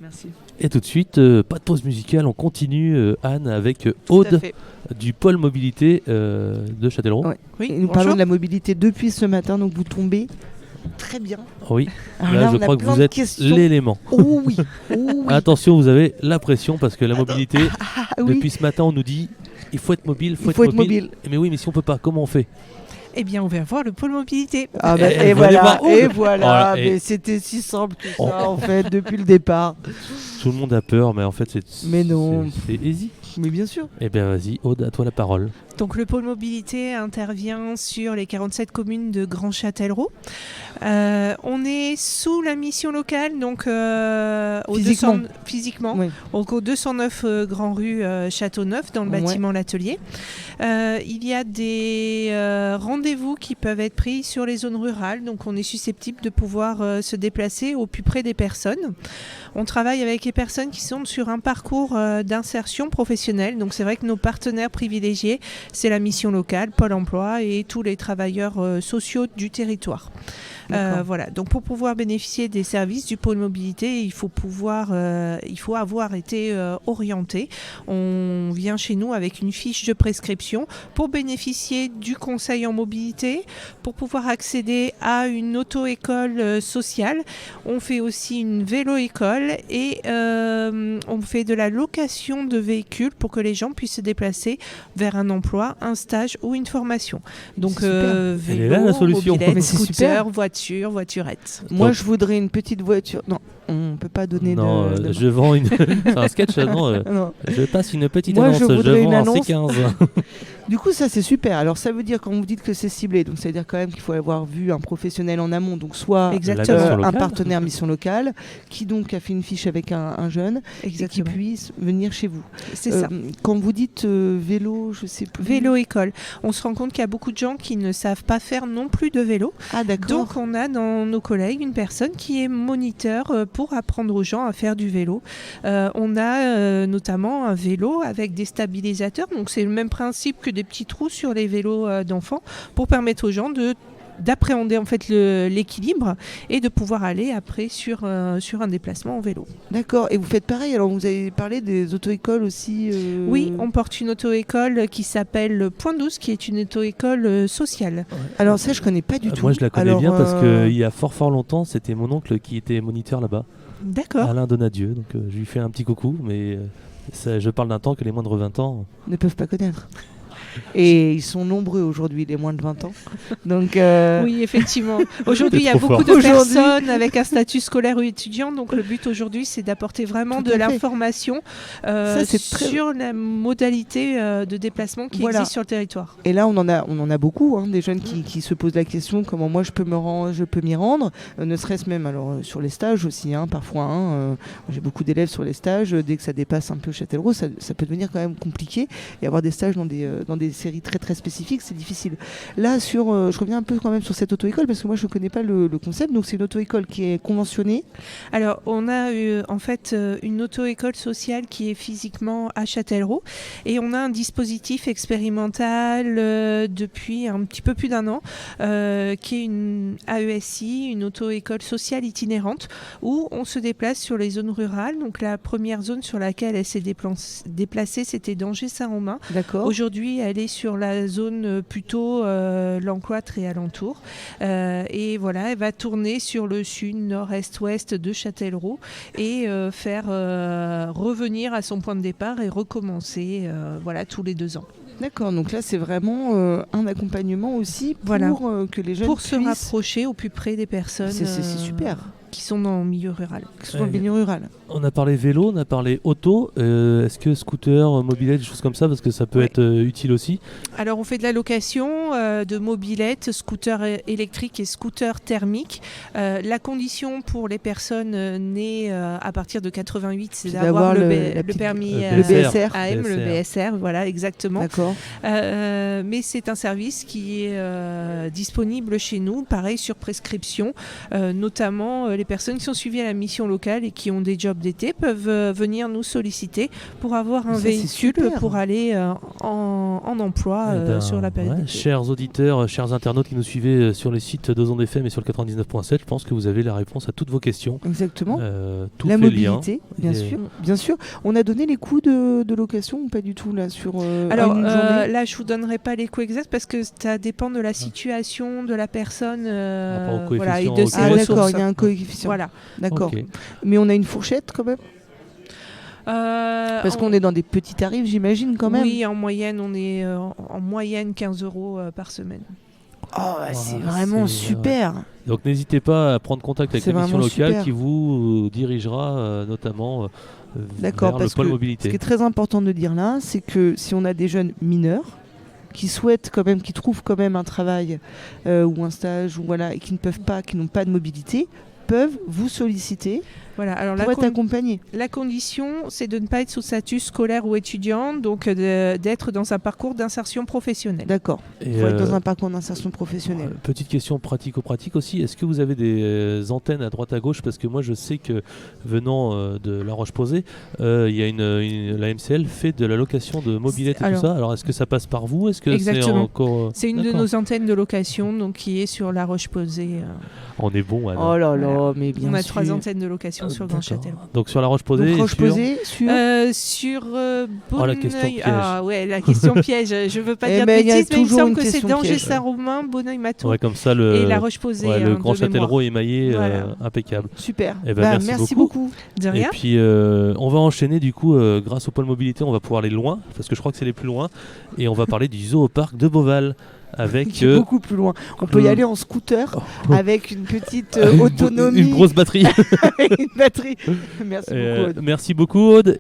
Merci. Et tout de suite, pas de pause musicale, on continue Anne avec Aude du pôle mobilité de Châtellerault. Ouais. Oui, nous parlons de la mobilité depuis ce matin, donc vous tombez très bien. Oui, alors là je crois que vous êtes l'élément. Oh oui. Attention, vous avez la pression parce que la mobilité, depuis ce matin on nous dit il faut être mobile, il faut être mobile. Mais oui, mais si on peut pas, comment on fait ? Eh bien, on va voir le pôle mobilité. Et voilà. Mais c'était si simple que ça, en fait, depuis le départ. Tout le monde a peur, mais en fait, Mais non. C'est easy. Mais bien sûr. Eh bien, vas-y, Aude, à toi la parole. Donc, le pôle mobilité intervient sur les 47 communes de Grand Châtellerault. On est sous la mission locale, donc physiquement, oui. Donc au 209 Grand Rue Châteauneuf, dans le bâtiment L'Atelier. Il y a des rendez-vous qui peuvent être pris sur les zones rurales, donc on est susceptible de pouvoir se déplacer au plus près des personnes. On travaille avec les personnes qui sont sur un parcours d'insertion professionnelle, donc c'est vrai que nos partenaires privilégiés, c'est la mission locale, Pôle emploi et tous les travailleurs sociaux du territoire. Voilà. Donc pour pouvoir bénéficier des services du pôle mobilité, il faut avoir été orienté. On vient chez nous avec une fiche de prescription pour bénéficier du conseil en mobilité, pour pouvoir accéder à une auto-école sociale. On fait aussi une vélo-école et on fait de la location de véhicules pour que les gens puissent se déplacer vers un emploi, un stage ou une formation. Donc vélo, elle est là, la solution. mobilette, scooter, voiturette. Moi, je voudrais une petite voiture. Non, on peut pas donner de... je vends une... C'est un sketch, non. Je passe une petite Moi, annonce. Je voudrais une vends annonce. un C15. Du coup, ça, c'est super. Alors, ça veut dire, quand vous dites que c'est ciblé, donc ça veut dire quand même qu'il faut avoir vu un professionnel en amont, donc soit un partenaire mission locale, qui donc a fait une fiche avec un jeune, et qui puisse venir chez vous. C'est ça. Quand vous dites vélo, je sais plus... Vélo-école. On se rend compte qu'il y a beaucoup de gens qui ne savent pas faire non plus de vélo. Ah, d'accord. Donc, on a dans nos collègues une personne qui est moniteur pour apprendre aux gens à faire du vélo. On a notamment un vélo avec des stabilisateurs. Donc, c'est le même principe que des petits trous sur les vélos d'enfants pour permettre aux gens d'appréhender en fait l'équilibre et de pouvoir aller après sur un déplacement en vélo. D'accord, et vous faites pareil, alors vous avez parlé des auto-écoles aussi Oui, on porte une auto-école qui s'appelle Point 12, qui est une auto-école sociale. Ouais. Alors ça, je connais pas du tout. Moi, je la connais bien parce qu'il y a fort longtemps, c'était mon oncle qui était moniteur là-bas. D'accord. Alain Donadieu, donc je lui fais un petit coucou, mais je parle d'un temps que les moins de 20 ans ne peuvent pas connaître. Et ils sont nombreux aujourd'hui, les moins de 20 ans. Donc oui, effectivement. Aujourd'hui, il y a beaucoup de personnes avec un statut scolaire ou étudiant. Donc le but aujourd'hui, c'est d'apporter vraiment de l'information sur la modalité de déplacement qui existe sur le territoire. Et là, on en a beaucoup, des jeunes qui se posent la question comment moi je peux m'y rendre, ne serait-ce même sur les stages aussi, parfois. J'ai beaucoup d'élèves sur les stages. Dès que ça dépasse un peu Châtellerault, ça peut devenir quand même compliqué. Et avoir des stages dans des séries très très spécifiques, c'est difficile. Là, je reviens un peu quand même sur cette auto-école parce que moi je ne connais pas le concept. Donc c'est une auto-école qui est conventionnée. Alors on a en fait une auto-école sociale qui est physiquement à Châtellerault et on a un dispositif expérimental depuis un petit peu plus d'1 an qui est une AESI, une auto-école sociale itinérante où on se déplace sur les zones rurales. Donc la première zone sur laquelle elle s'est déplacée, c'était Danger-Saint-Romain. D'accord. Aujourd'hui, elle est sur la zone plutôt l'Encloître et alentour. Et voilà, elle va tourner sur le sud, nord, est, ouest de Châtellerault et faire revenir à son point de départ et recommencer tous les 2 ans. D'accord, donc là c'est vraiment un accompagnement aussi pour que les jeunes puissent... se rapprocher au plus près des personnes. C'est super. Qui sont dans le milieu rural. On a parlé vélo, on a parlé auto. Est-ce que scooter, mobilette, des choses comme ça, parce que ça peut être utile aussi. Alors on fait de la location de mobilette, scooter électrique et scooter thermique. La condition pour les personnes nées à partir de 88, c'est d'avoir le permis le BSR. AM, le BSR, voilà exactement. D'accord. Mais c'est un service qui est disponible chez nous, pareil sur prescription, notamment les personnes qui sont suivies à la mission locale et qui ont des jobs d'été peuvent venir nous solliciter pour avoir un véhicule pour aller en emploi mois sur la période d'été. Chers auditeurs, chers internautes qui nous suivez sur les sites d'Ozon FM et sur le 99.7, je pense que vous avez la réponse à toutes vos questions. Exactement. La mobilité, bien sûr. On a donné les coûts de location ou pas du tout là sur Alors une journée là, je vous donnerai pas les coûts exacts parce que ça dépend de la situation de la personne et de ses ressources. D'accord, il y a un coefficient. Voilà. D'accord. Okay. Mais on a une fourchette quand même. Parce qu'on est dans des petits tarifs, j'imagine quand même. Oui, en moyenne, on est en moyenne 15 € par semaine. C'est vraiment super. Donc n'hésitez pas à prendre contact avec la mission locale qui vous dirigera notamment vers le pôle mobilité. Ce qui est très important de dire là, c'est que si on a des jeunes mineurs qui souhaitent quand même, qui trouvent quand même un travail ou un stage et qui ne peuvent pas, qui n'ont pas de mobilité, peuvent vous solliciter. Voilà, alors pour être accompagné. La condition, c'est de ne pas être sous statut scolaire ou étudiant, donc d'être dans un parcours d'insertion professionnelle. D'accord. Il faut être dans un parcours d'insertion professionnelle. Petite question pratico-pratique aussi. Est-ce que vous avez des antennes à droite à gauche ? Parce que moi, je sais que venant de La Roche-Posay, il y a la MCL fait de la location de mobilette et tout ça. Alors, est-ce que ça passe par vous ? Est-ce que exactement. C'est encore c'est une de nos antennes de location, donc qui est sur La Roche-Posay. On est bon. Alors. Oh là là, mais bien sûr. On a 3 antennes de location sur Grand Châtellerault. Donc sur La Roche-Posay. Sur Bonneuil. La question piège. La question piège. Je veux pas dire bêtises, mais il me semble que c'est Danger-Saint-Romain, Bonneuil-Maton. Ouais, comme ça et La Roche-Posay. Le Grand Châtellerault émaillé, impeccable. Super. Merci beaucoup. De rien. Et puis on va enchaîner du coup, grâce au pôle mobilité, on va pouvoir aller loin, parce que je crois que c'est les plus loin, et on va parler du Zooparc de Beauval. Avec beaucoup plus loin. On peut y aller en scooter avec une petite autonomie. Une grosse batterie. Une batterie. Merci beaucoup, Aude. Merci beaucoup, Aude.